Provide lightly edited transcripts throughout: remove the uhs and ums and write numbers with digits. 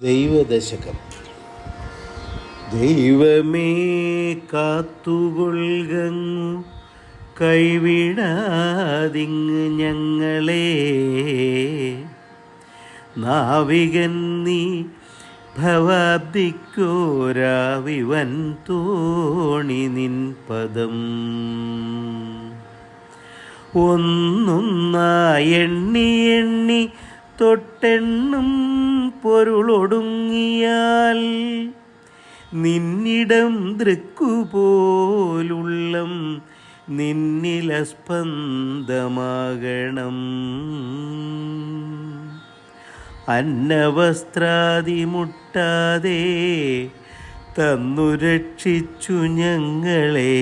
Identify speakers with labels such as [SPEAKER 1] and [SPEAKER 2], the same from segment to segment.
[SPEAKER 1] ദൈവദശകം. ദൈവമേ കാത്തുകൊള്ളുകങ്ങു കൈവിടാതിങ് ഞങ്ങളെ, നാവികൻ നീ ഭവാബ്ദിക്കോരാവിവൻ തോണി നിൻ പദം. ഒന്നൊന്നായി എണ്ണി എണ്ണി തൊട്ടെണ്ണും പൊരുളൊടുങ്ങിയാൽ നിന്നിടം ദൃക്കുപോലുള്ളം നിന്നിലസ്പന്ദമാകണം. അന്നവസ്ത്രാദി മുട്ടാതെ തന്നു രക്ഷിച്ചു ഞങ്ങളെ,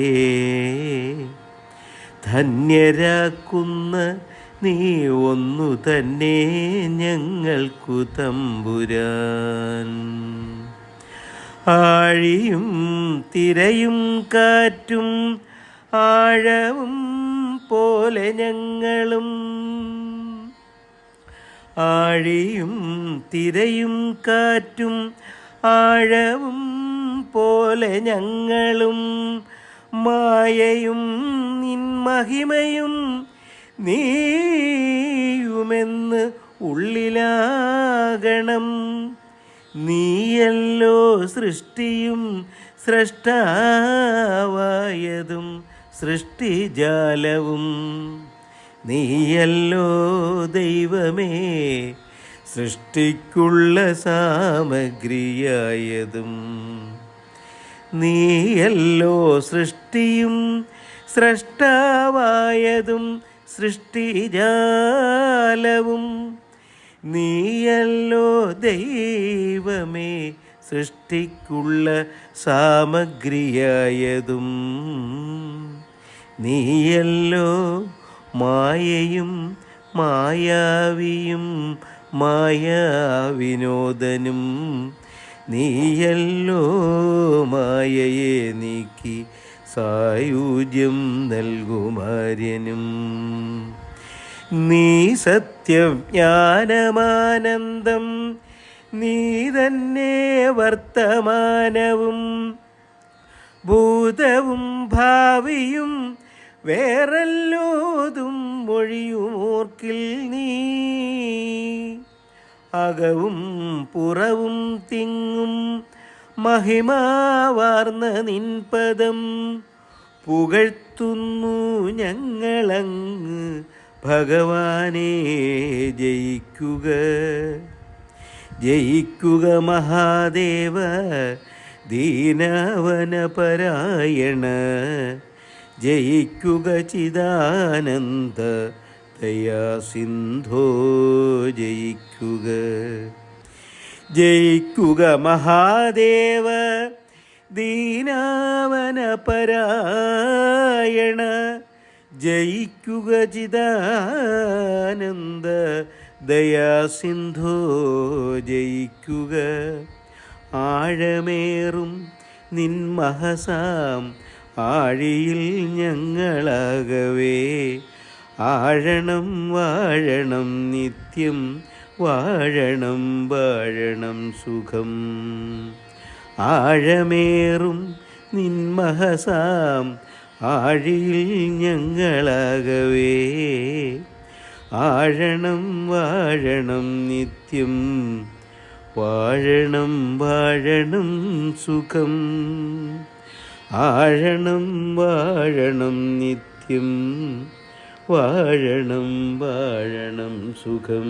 [SPEAKER 1] ധന്യരാക്കുന്ന നീ ഒന്നു തന്നെ ഞങ്ങൾക്കു തമ്പുരാൻ. ആഴിയും തിരയും കാറ്റും ആഴവും പോലെ ഞങ്ങളും, ആഴിയും തിരയും കാറ്റും ആഴവും പോലെ ഞങ്ങളും, മായയും നിൻ മഹിമയും നീയുമെന്ന് ഉള്ളിലാകണം. നീയല്ലോ സൃഷ്ടിയും സ്രഷ്ടാവായതും സൃഷ്ടിജാലവും. നീയല്ലോ ദൈവമേ സൃഷ്ടിക്കുള്ള സാമഗ്രിയായതും. നീയല്ലോ സൃഷ്ടിയും സ്രഷ്ടാവായതും സൃഷ്ടിജാലവും. നീയല്ലോ ദൈവമേ സൃഷ്ടിക്കുള്ള സാമഗ്രിയായതും. നീയല്ലോ മായയും മായാവിയും മായാവിനോദനും. നീയല്ലോ മായയെ നീക്കി സായുജ്യം നൽകുമാര്യനും. നീ സത്യജ്ഞാനമാനന്ദം, നീ തന്നെ വർത്തമാനവും ഭൂതവും ഭാവിയും വേറെല്ലോതും മൊഴിയുമോർക്കിൽ നീ. അകവും പുറവും തിങ്ങും മഹിമാവാർന്ന നിൻ പദം പുകഴ്ത്തുന്നു ഞങ്ങളങ്ങ് ഭഗവാനെ. ജയിക്കുക ജയിക്കുക മഹാദേവ ദീനവനപരായണ. ജയിക്കുക ചിദാനന്ദ ദയാസിന്ധോ. ജയിക്കുക ജയിക്കുക മഹാദേവ ദീനവനപരായണ. ജയിക്കുക ചിദാനന്ദ ദയാസിന്ധോ. ജയിക്കുക ആഴമേറും നിൻ മഹസാം ആഴിയിൽ ഞങ്ങളാകവേ. ആഴണം വാഴണം നിത്യം, വാഴണം വാഴണം സുഖം. ആഴമേറും നിൻ മഹസാം ആഴിയിൽ ഞങ്ങളാകവേ. ആഴണം വാഴണം നിത്യം, വാഴണം വാഴണം സുഖം. ആഴണം വാഴണം നിത്യം, വാഴണം വാഴണം സുഖം.